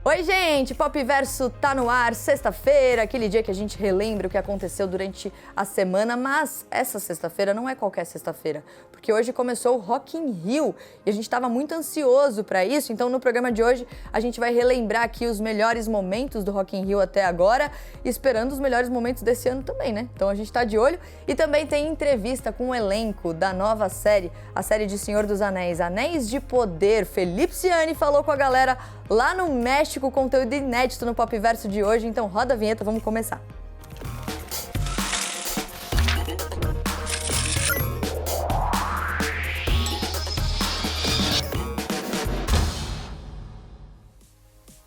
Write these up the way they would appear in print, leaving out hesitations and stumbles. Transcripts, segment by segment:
Oi, gente! Pop Verso tá no ar, sexta-feira, aquele dia que a gente relembra o que aconteceu durante a semana, mas essa sexta-feira não é qualquer sexta-feira, porque hoje começou o Rock in Rio e a gente estava muito ansioso para isso, então no programa de hoje a gente vai relembrar aqui os melhores momentos do Rock in Rio até agora, esperando os melhores momentos desse ano também, né? Então a gente tá de olho e também tem entrevista com o elenco da nova série, a série de Senhor dos Anéis, Anéis de Poder. Felipe Ciani falou com a galera lá no México, conteúdo inédito no Pop Verso de hoje, então roda a vinheta, vamos começar.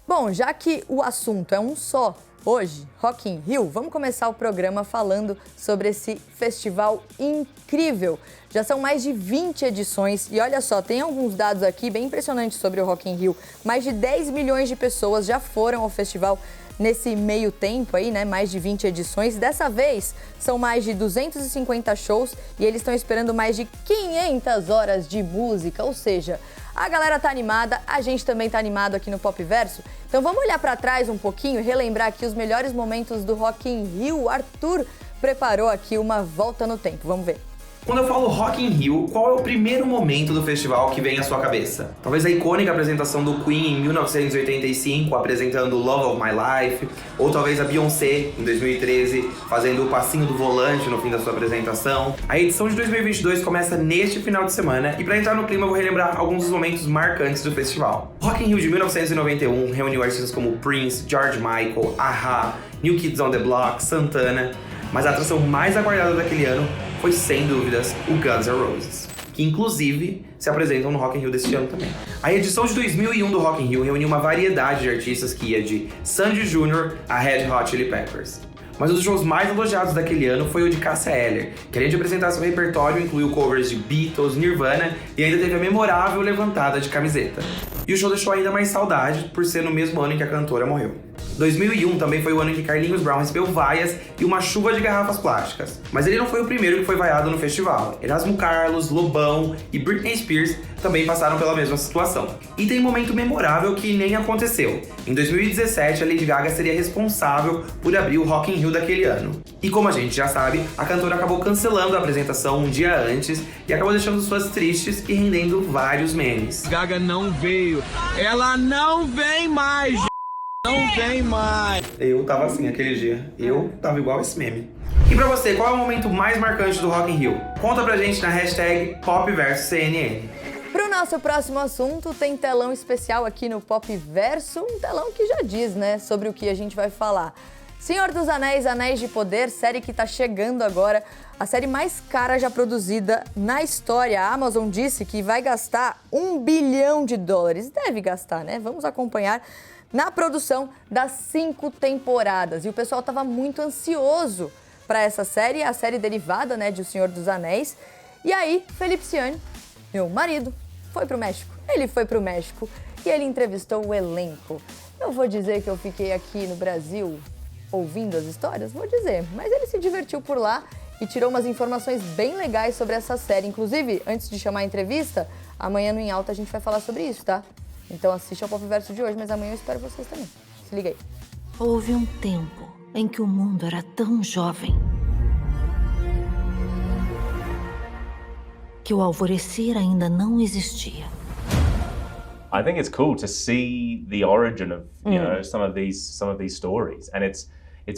Bom, já que o assunto é um só, hoje, Rock in Rio, vamos começar o programa falando sobre esse festival incrível. Já são mais de 20 edições e olha só, tem alguns dados aqui bem impressionantes sobre o Rock in Rio. Mais de 10 milhões de pessoas já foram ao festival nesse meio tempo aí, né? Mais de 20 edições. Dessa vez, são mais de 250 shows e eles estão esperando mais de 500 horas de música, ou seja, a galera tá animada, a gente também tá animado aqui no Pop Verso. Então vamos olhar para trás um pouquinho e relembrar aqui os melhores momentos do Rock in Rio. O Arthur preparou aqui uma volta no tempo, vamos ver. Quando eu falo Rock in Rio, qual é o primeiro momento do festival que vem à sua cabeça? Talvez a icônica apresentação do Queen em 1985, apresentando Love of My Life, ou talvez a Beyoncé em 2013, fazendo o passinho do volante no fim da sua apresentação. A edição de 2022 começa neste final de semana, e para entrar no clima eu vou relembrar alguns dos momentos marcantes do festival. Rock in Rio de 1991 reuniu artistas como Prince, George Michael, A.H., New Kids on the Block, Santana, mas a atração mais aguardada daquele ano foi, sem dúvidas, o Guns N' Roses, que inclusive se apresentam no Rock in Rio deste ano também. A edição de 2001 do Rock in Rio reuniu uma variedade de artistas que ia de Sandy Jr. a Red Hot Chili Peppers. Mas um dos shows mais elogiados daquele ano foi o de Cássia Eller, que além de apresentar seu repertório, incluiu covers de Beatles, Nirvana e ainda teve a memorável levantada de camiseta. E o show deixou ainda mais saudade por ser no mesmo ano em que a cantora morreu. 2001 também foi o ano em que Carlinhos Brown recebeu vaias e uma chuva de garrafas plásticas. Mas ele não foi o primeiro que foi vaiado no festival. Erasmo Carlos, Lobão e Britney Spears também passaram pela mesma situação. E tem um momento memorável que nem aconteceu. Em 2017, a Lady Gaga seria responsável por abrir o Rock in Rio daquele ano. E como a gente já sabe, a cantora acabou cancelando a apresentação um dia antes e acabou deixando os fãs tristes e rendendo vários memes. Gaga não veio. Ela não vem mais. Não vem mais! Eu tava assim aquele dia. Eu tava igual esse meme. E pra você, qual é o momento mais marcante do Rock in Rio? Conta pra gente na hashtag PopVersoCNN. Pro nosso próximo assunto, tem telão especial aqui no Pop Verso, um telão que já diz, né, sobre o que a gente vai falar. Senhor dos Anéis, Anéis de Poder, série que tá chegando agora, a série mais cara já produzida na história. A Amazon disse que vai gastar $1 bilhão. Deve gastar, né? Vamos acompanhar na produção das 5 temporadas. E o pessoal estava muito ansioso para essa série, a série derivada, né, de O Senhor dos Anéis. E aí, Felipe Ciani, meu marido, foi pro México. Ele foi pro México e ele entrevistou o elenco. Eu vou dizer que eu fiquei aqui no Brasil ouvindo as histórias? Vou dizer, mas ele se divertiu por lá e tirou umas informações bem legais sobre essa série. Inclusive, antes de chamar a entrevista, amanhã no Em Alta a gente vai falar sobre isso, tá? Então assiste ao Pop Verso de hoje, mas amanhã eu espero vocês também. Se liga aí. Houve um tempo em que o mundo era tão jovem que o alvorecer ainda não existia. I think it's cool to see the origin of some of these stories, and it's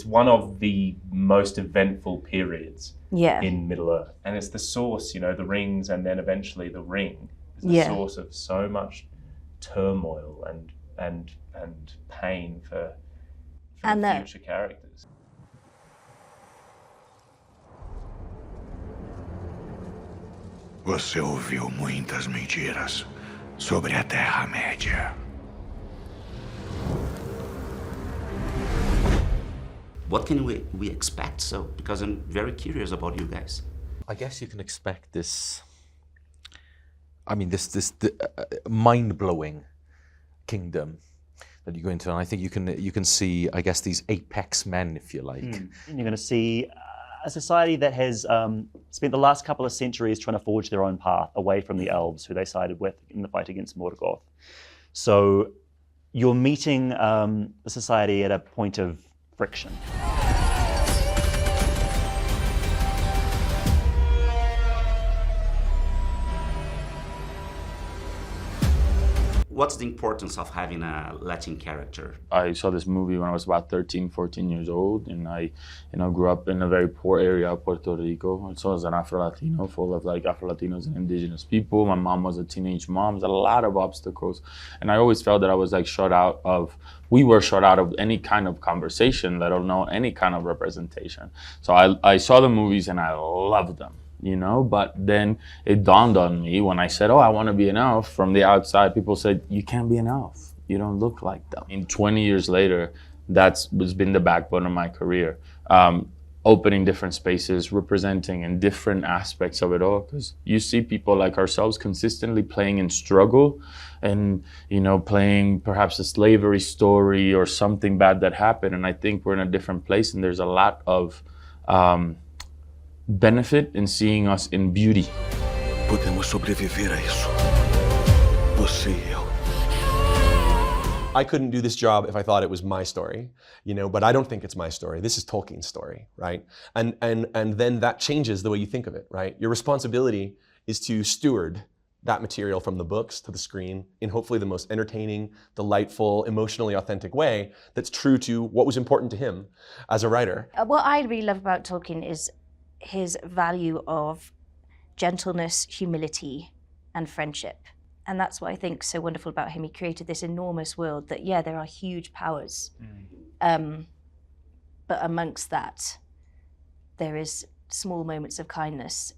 one of the most eventful periods in Middle Earth, and it's the source, the rings, and then eventually the ring is the source of so much turmoil and pain for the future characters. Você ouviu muitas mentiras sobre a Terra-média. What can we expect? So, because I'm very curious about you guys. I guess you can expect this. I mean, this mind-blowing kingdom that you go into, and I think you can see, I guess, these apex men, if you like. And you're going to see a society that has spent the last couple of centuries trying to forge their own path away from the elves who they sided with in the fight against Morgoth. So you're meeting a society at a point of friction. What's the importance of having a Latin character? I saw this movie when I was about 13, 14 years old, and I grew up in a very poor area of Puerto Rico. So as an Afro-Latino, full of like Afro-Latinos and indigenous people. My mom was a teenage mom. There's a lot of obstacles. And I always felt that I was like we were shut out of any kind of conversation, let alone any kind of representation. So I saw the movies and I loved them. But then it dawned on me when I said, I want to be an elf. From the outside, people said, you can't be an elf. You don't look like them. And 20 years later, that's been the backbone of my career. Opening different spaces, representing in different aspects of it all. Because you see people like ourselves consistently playing in struggle and, playing perhaps a slavery story or something bad that happened. And I think we're in a different place and there's a lot of benefit in seeing us in beauty. Podemos sobreviver a isso. Você e eu. I couldn't do this job if I thought it was my story, but I don't think it's my story. This is Tolkien's story, right? And then that changes the way you think of it, right? Your responsibility is to steward that material from the books to the screen in hopefully the most entertaining, delightful, emotionally authentic way that's true to what was important to him as a writer. What I really love about Tolkien is his value of gentleness, humility, and friendship. And that's what I think is so wonderful about him. He created this enormous world that, there are huge powers. But amongst that, there is small moments of kindness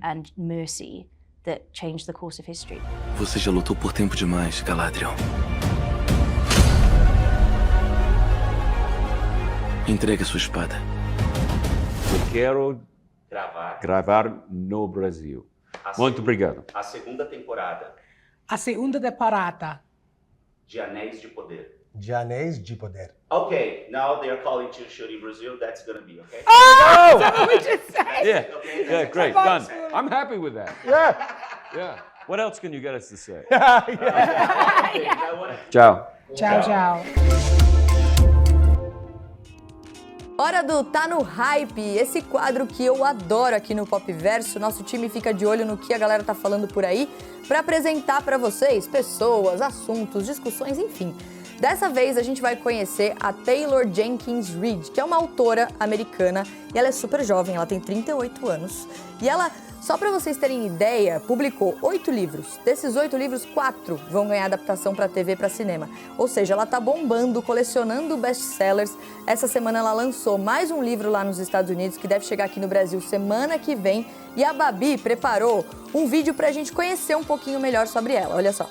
and mercy that change the course of history. Você já lutou por tempo demais, Galadriel. Entregue sua espada. Eu quero gravar no Brasil. Muito obrigado. A segunda temporada. A segunda temporada. De Anéis de Poder. De Anéis de Poder. Okay, now they are calling to shoot in Brazil. That's gonna be okay. Oh! That's what we just said. Yeah, great, done. I'm happy with that. Yeah. What else can you get us to say? Tchau. Tchau. Hora do Tá no Hype, esse quadro que eu adoro aqui no Pop Verso. Nosso time fica de olho no que a galera tá falando por aí para apresentar para vocês pessoas, assuntos, discussões, enfim. Dessa vez a gente vai conhecer a Taylor Jenkins Reid, que é uma autora americana e ela é super jovem, ela tem 38 anos. E ela, só para vocês terem ideia, publicou 8 livros. Desses 8 livros, 4 vão ganhar adaptação para TV e para cinema. Ou seja, ela tá bombando, colecionando best-sellers. Essa semana ela lançou mais um livro lá nos Estados Unidos, que deve chegar aqui no Brasil semana que vem. E a Babi preparou um vídeo pra gente conhecer um pouquinho melhor sobre ela. Olha só.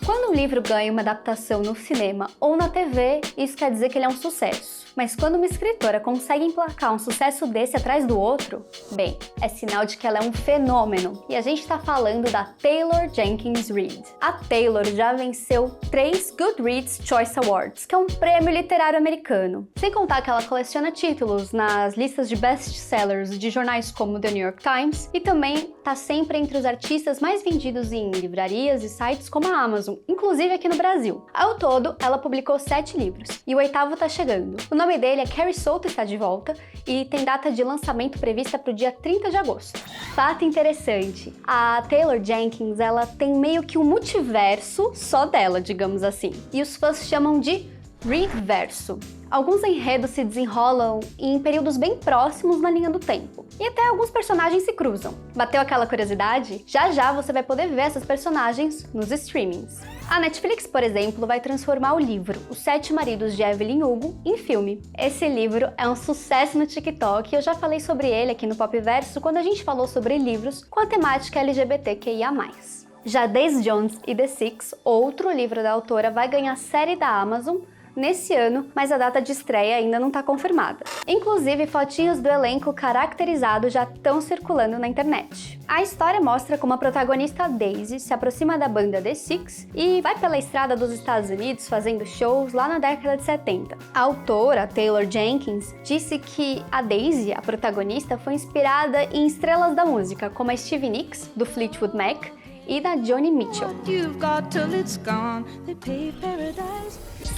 Quando um livro ganha uma adaptação no cinema ou na TV, isso quer dizer que ele é um sucesso. Mas quando uma escritora consegue emplacar um sucesso desse atrás do outro, bem, é sinal de que ela é um fenômeno. E a gente tá falando da Taylor Jenkins Reid. A Taylor já venceu 3 Goodreads Choice Awards, que é um prêmio literário americano. Sem contar que ela coleciona títulos nas listas de best-sellers de jornais como The New York Times e também tá sempre entre os artistas mais vendidos em livrarias e sites como a Amazon, inclusive aqui no Brasil. Ao todo, ela publicou 7 livros e o 8º tá chegando. O nome dele é Carrie Souto está de volta e tem data de lançamento prevista para o dia 30 de agosto. Fato interessante, a Taylor Jenkins, ela tem meio que um multiverso só dela, digamos assim, e os fãs chamam de Reidverso. Alguns enredos se desenrolam em períodos bem próximos na linha do tempo, e até alguns personagens se cruzam. Bateu aquela curiosidade? Já já você vai poder ver essas personagens nos streamings. A Netflix, por exemplo, vai transformar o livro Os 7 Maridos de Evelyn Hugo em filme. Esse livro é um sucesso no TikTok e eu já falei sobre ele aqui no Pop Verso quando a gente falou sobre livros com a temática LGBTQIA+. Já Daisy Jones e The Six, outro livro da autora, vai ganhar série da Amazon nesse ano, mas a data de estreia ainda não está confirmada. Inclusive, fotinhos do elenco caracterizado já estão circulando na internet. A história mostra como a protagonista Daisy se aproxima da banda The Six e vai pela estrada dos Estados Unidos fazendo shows lá na década de 70. A autora, Taylor Jenkins, disse que a Daisy, a protagonista, foi inspirada em estrelas da música, como a Stevie Nicks, do Fleetwood Mac, e na Joni Mitchell.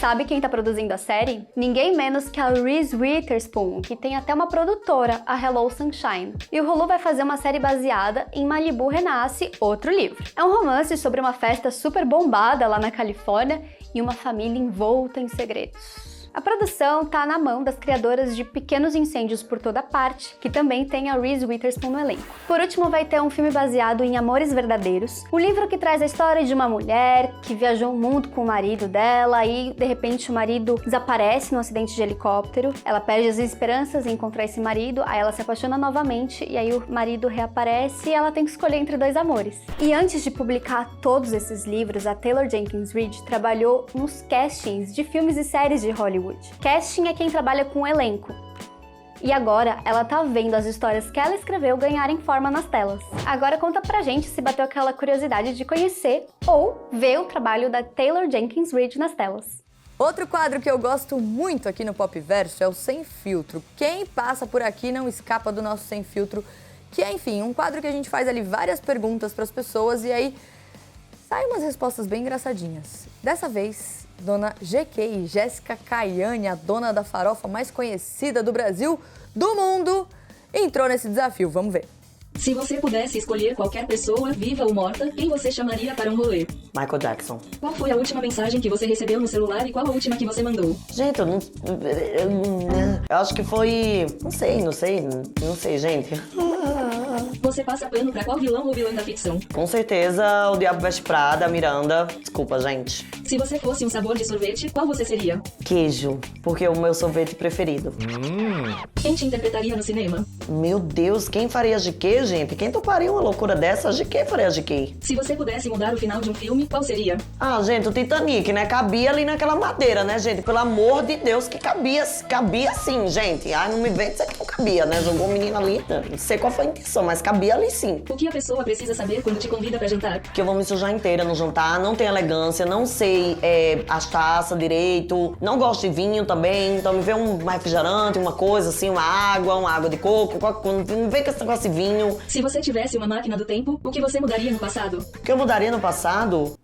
Sabe quem tá produzindo a série? Ninguém menos que a Reese Witherspoon, que tem até uma produtora, a Hello Sunshine. E o Hulu vai fazer uma série baseada em Malibu Renasce, outro livro. É um romance sobre uma festa super bombada lá na Califórnia e uma família envolta em segredos. A produção tá na mão das criadoras de Pequenos Incêndios por Toda Parte, que também tem a Reese Witherspoon no elenco. Por último, vai ter um filme baseado em Amores Verdadeiros, um livro que traz a história de uma mulher que viajou o mundo com o marido dela e, de repente, o marido desaparece num acidente de helicóptero. Ela perde as esperanças em encontrar esse marido, aí ela se apaixona novamente e aí o marido reaparece e ela tem que escolher entre dois amores. E antes de publicar todos esses livros, a Taylor Jenkins Reid trabalhou nos castings de filmes e séries de Hollywood. Casting é quem trabalha com o elenco. E agora ela tá vendo as histórias que ela escreveu ganharem forma nas telas. Agora conta pra gente se bateu aquela curiosidade de conhecer ou ver o trabalho da Taylor Jenkins Reid nas telas. Outro quadro que eu gosto muito aqui no Pop Verso é o Sem Filtro. Quem passa por aqui não escapa do nosso Sem Filtro, que é, enfim, um quadro que a gente faz ali várias perguntas para as pessoas e aí saem umas respostas bem engraçadinhas. Dessa vez, Dona GK, Jéssica Caiane, a dona da farofa mais conhecida do Brasil, do mundo, entrou nesse desafio. Vamos ver. Se você pudesse escolher qualquer pessoa, viva ou morta, quem você chamaria para um rolê? Michael Jackson. Qual foi a última mensagem que você recebeu no celular e qual a última que você mandou? Gente, eu acho que foi... Não sei, gente. Você passa pano pra qual vilão ou vilã da ficção? Com certeza, o Diabo Veste Prada, Miranda. Desculpa, gente. Se você fosse um sabor de sorvete, qual você seria? Queijo, porque é o meu sorvete preferido. Quem te interpretaria no cinema? Meu Deus, quem faria GQ, gente? Quem toparia uma loucura dessa? GQ faria GQ. Se você pudesse mudar o final de um filme, qual seria? Ah, gente, o Titanic, né? Cabia ali naquela madeira, né, gente? Pelo amor de Deus, que cabia sim, gente. Ai, não me vem dizer que não cabia, né? Jogou o menino ali, não sei qual foi a intenção, mas cabia ali sim. O que a pessoa precisa saber quando te convida pra jantar? Que eu vou me sujar inteira no jantar, não tenho elegância, não sei as taças direito, não gosto de vinho também, então me vê um refrigerante, uma coisa assim, uma água de coco, não vem com esse negócio de vinho. Se você tivesse uma máquina do tempo, o que você mudaria no passado? O que eu mudaria no passado?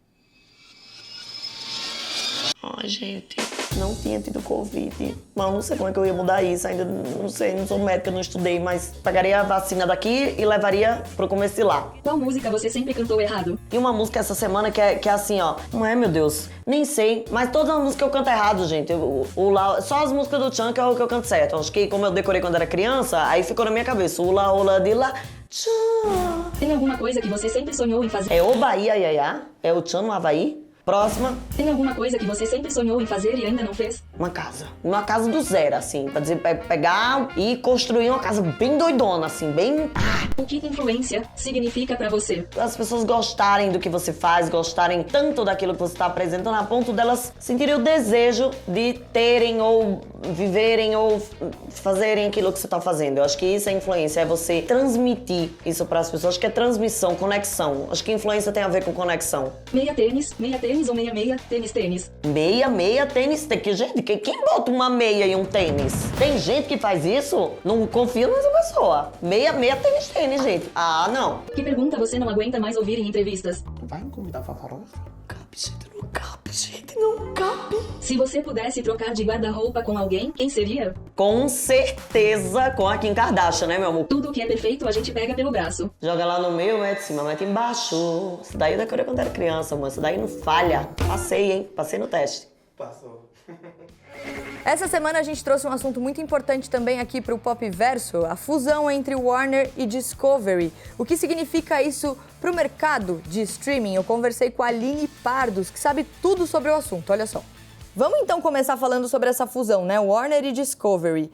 Ai, gente, não tinha tido Covid. Mas não sei como é que eu ia mudar isso, ainda não sei, não sou médica, não estudei, mas pegaria a vacina daqui e levaria pro começo de lá. Qual música você sempre cantou errado? E uma música essa semana que é assim, ó, não é, meu Deus, nem sei, mas todas as músicas eu canto errado, gente. Só as músicas do Tchan que é o que eu canto certo. Acho que como eu decorei quando era criança, aí ficou na minha cabeça, ula, ula, de lá, Tchan. Tem alguma coisa que você sempre sonhou em fazer? É o Bahia, Iaiá, é o Tchan no Havaí. Próxima. Tem alguma coisa que você sempre sonhou em fazer e ainda não fez? Uma casa. Uma casa do zero, assim. Pra dizer, pegar e construir uma casa bem doidona, assim, bem... O que influência significa pra você? As pessoas gostarem do que você faz, gostarem tanto daquilo que você tá apresentando, a ponto delas sentirem o desejo de terem ou viverem ou fazerem aquilo que você tá fazendo. Eu acho que isso é influência, é você transmitir isso pras pessoas. Acho que é transmissão, conexão. Acho que influência tem a ver com conexão. Meia tênis ou meia, tênis? Meia, tênis. Gente, quem bota uma meia e um tênis? Tem gente que faz isso? Não confio nessa pessoa. Meia, tênis, gente. Ah, não. Que pergunta você não aguenta mais ouvir em entrevistas? Vai me convidar pra farofa? Não cabe. Se você pudesse trocar de guarda-roupa com alguém, quem seria? Com certeza com a Kim Kardashian, né, meu amor? Tudo que é perfeito a gente pega pelo braço. Joga lá no meio, mete em cima, mete embaixo. Isso daí eu decorei quando era criança, mano. Isso daí não falha. Passei, hein? Passei no teste. Passou. Essa semana a gente trouxe um assunto muito importante também aqui para o Pop Verso, a fusão entre Warner e Discovery. O que significa isso para o mercado de streaming? Eu conversei com a Aline Pardos, que sabe tudo sobre o assunto, olha só. Vamos então começar falando sobre essa fusão, né? Warner e Discovery.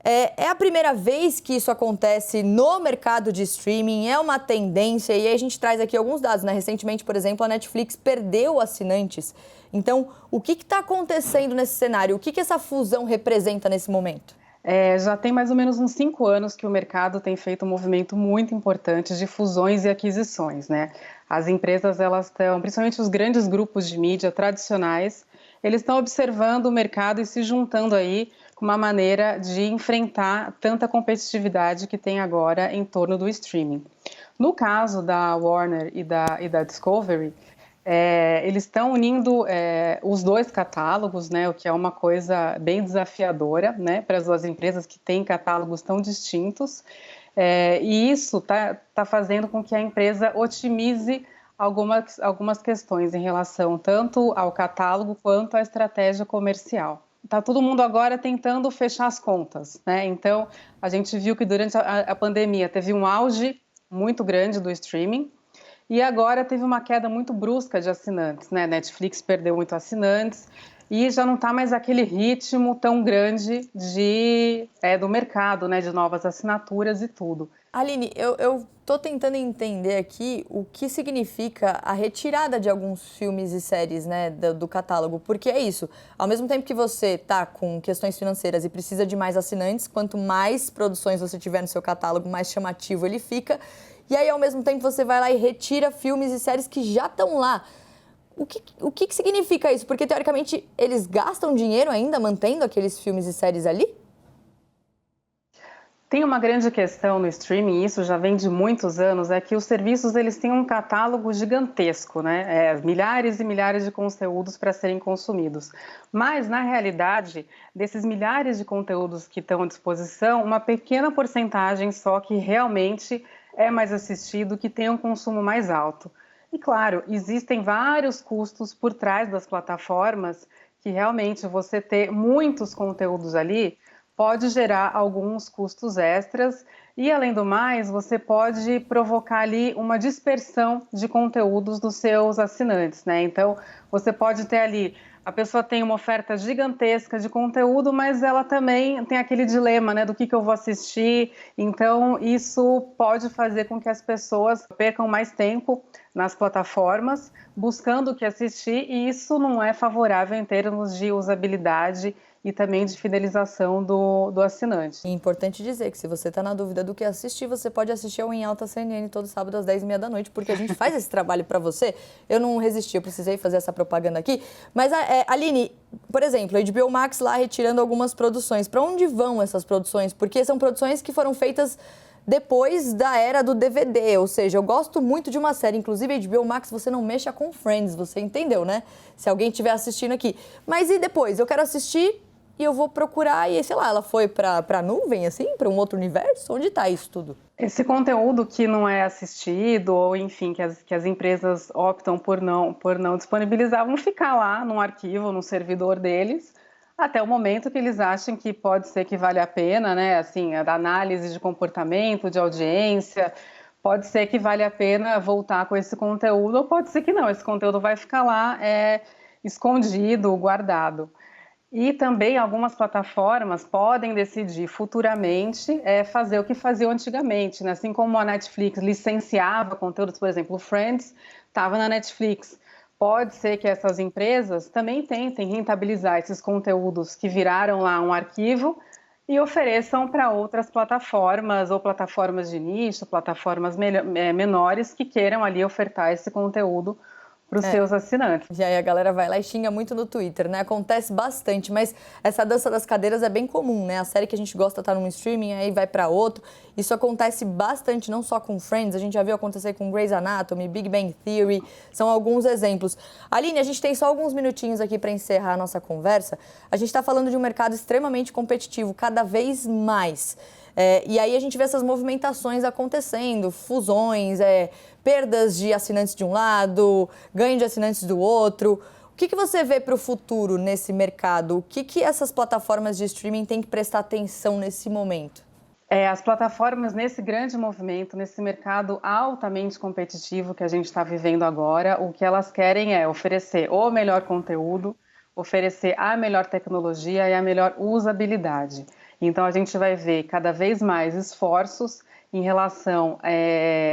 É a primeira vez que isso acontece no mercado de streaming, é uma tendência, e aí a gente traz aqui alguns dados, né? Recentemente, por exemplo, a Netflix perdeu assinantes. Então, o que está acontecendo nesse cenário? O que essa fusão representa nesse momento? Já tem mais ou menos uns 5 anos que o mercado tem feito um movimento muito importante de fusões e aquisições, né? As empresas, elas estão, principalmente os grandes grupos de mídia tradicionais, eles estão observando o mercado e se juntando aí com uma maneira de enfrentar tanta competitividade que tem agora em torno do streaming. No caso da Warner e da Discovery, eles estão unindo os dois catálogos, né, o que é uma coisa bem desafiadora, né, para as duas empresas que têm catálogos tão distintos, e isso tá fazendo com que a empresa otimize algumas questões em relação tanto ao catálogo quanto à estratégia comercial. Está todo mundo agora tentando fechar as contas, né? Então, a gente viu que durante a pandemia teve um auge muito grande do streaming e agora teve uma queda muito brusca de assinantes, né? Netflix perdeu muito assinantes e já não está mais aquele ritmo tão grande do mercado, né? De novas assinaturas e tudo. Aline, eu tô tentando entender aqui o que significa a retirada de alguns filmes e séries, né, do catálogo, porque é isso, ao mesmo tempo que você tá com questões financeiras e precisa de mais assinantes, quanto mais produções você tiver no seu catálogo, mais chamativo ele fica, e aí ao mesmo tempo você vai lá e retira filmes e séries que já estão lá. O que significa isso? Porque teoricamente eles gastam dinheiro ainda mantendo aqueles filmes e séries ali? Tem uma grande questão no streaming, isso já vem de muitos anos, é que os serviços eles têm um catálogo gigantesco, né? Milhares e milhares de conteúdos para serem consumidos. Mas, na realidade, desses milhares de conteúdos que estão à disposição, uma pequena porcentagem só que realmente é mais assistido, que tem um consumo mais alto. E, claro, existem vários custos por trás das plataformas que realmente você ter muitos conteúdos ali pode gerar alguns custos extras e, além do mais, você pode provocar ali uma dispersão de conteúdos dos seus assinantes, né? Então, você pode ter ali, a pessoa tem uma oferta gigantesca de conteúdo, mas ela também tem aquele dilema, né, do que eu vou assistir. Então, isso pode fazer com que as pessoas percam mais tempo nas plataformas, buscando o que assistir, e isso não é favorável em termos de usabilidade e também de fidelização do assinante. É importante dizer que se você está na dúvida do que assistir, você pode assistir ao Em Alta CNN todo sábado às 10h30 da noite, porque a gente faz esse trabalho para você. Eu não resisti, eu precisei fazer essa propaganda aqui. Mas, Aline, por exemplo, a HBO Max lá retirando algumas produções. Para onde vão essas produções? Porque são produções que foram feitas depois da era do DVD, ou seja, eu gosto muito de uma série, inclusive a HBO Max, você não mexa com Friends, você entendeu, né? Se alguém estiver assistindo aqui. Mas e depois? Eu quero assistir e eu vou procurar e, sei lá, ela foi pra nuvem, assim, para um outro universo? Onde está isso tudo? Esse conteúdo que não é assistido, ou enfim, que as empresas optam por não disponibilizar, vão ficar lá num arquivo, num servidor deles, até o momento que eles achem que pode ser que vale a pena, né? Assim, a análise de comportamento, de audiência, pode ser que vale a pena voltar com esse conteúdo, ou pode ser que não, esse conteúdo vai ficar lá escondido, guardado. E também algumas plataformas podem decidir futuramente fazer o que faziam antigamente, né? Assim como a Netflix licenciava conteúdos, por exemplo, o Friends estava na Netflix. Pode ser que essas empresas também tentem rentabilizar esses conteúdos que viraram lá um arquivo e ofereçam para outras plataformas, ou plataformas de nicho, plataformas menores que queiram ali ofertar esse conteúdo para os seus assinantes. E aí a galera vai lá e xinga muito no Twitter, né? Acontece bastante, mas essa dança das cadeiras é bem comum, né? A série que a gente gosta tá num streaming, aí vai para outro. Isso acontece bastante, não só com Friends, a gente já viu acontecer com Grey's Anatomy, Big Bang Theory, são alguns exemplos. Aline, a gente tem só alguns minutinhos aqui para encerrar a nossa conversa. A gente está falando de um mercado extremamente competitivo, cada vez mais. E aí a gente vê essas movimentações acontecendo, fusões, perdas de assinantes de um lado, ganho de assinantes do outro. O que você vê para o futuro nesse mercado? O que essas plataformas de streaming têm que prestar atenção nesse momento? As plataformas, nesse grande movimento, nesse mercado altamente competitivo que a gente está vivendo agora, o que elas querem é oferecer o melhor conteúdo, oferecer a melhor tecnologia e a melhor usabilidade. Então, a gente vai ver cada vez mais esforços em relação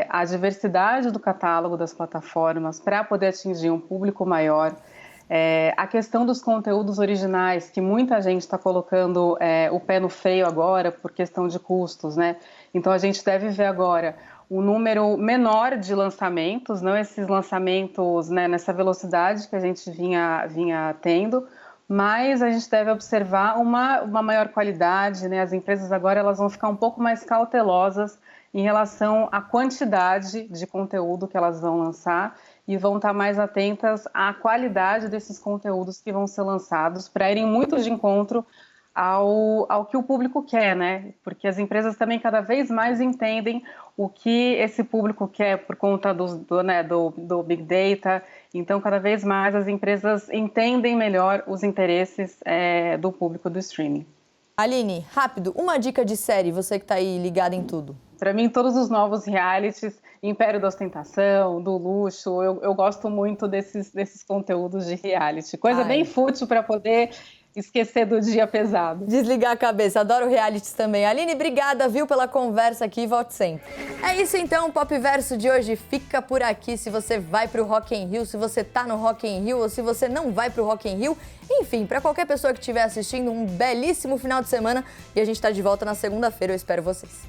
à diversidade do catálogo das plataformas para poder atingir um público maior. A questão dos conteúdos originais, que muita gente está colocando o pé no freio agora por questão de custos, né? Então, a gente deve ver agora um número menor de lançamentos, não esses lançamentos, né, nessa velocidade que a gente vinha tendo, mas a gente deve observar uma maior qualidade, né? As empresas agora elas vão ficar um pouco mais cautelosas em relação à quantidade de conteúdo que elas vão lançar e vão estar mais atentas à qualidade desses conteúdos que vão ser lançados para irem muito de encontro ao que o público quer, né? Porque as empresas também cada vez mais entendem o que esse público quer por conta do Big Data. Então, cada vez mais as empresas entendem melhor os interesses do público do streaming. Aline, rápido, uma dica de série, você que está aí ligada em tudo. Para mim, todos os novos realities, Império da Ostentação, do luxo, eu gosto muito desses conteúdos de reality. Coisa bem fútil para poder esquecer do dia pesado. Desligar a cabeça, adoro realities também. Aline, obrigada, viu, pela conversa aqui e volte sempre. É isso então, o Pop Verso de hoje fica por aqui. Se você vai pro Rock in Rio, se você tá no Rock in Rio ou se você não vai pro Rock in Rio, enfim, para qualquer pessoa que estiver assistindo, um belíssimo final de semana e a gente tá de volta na segunda-feira, eu espero vocês.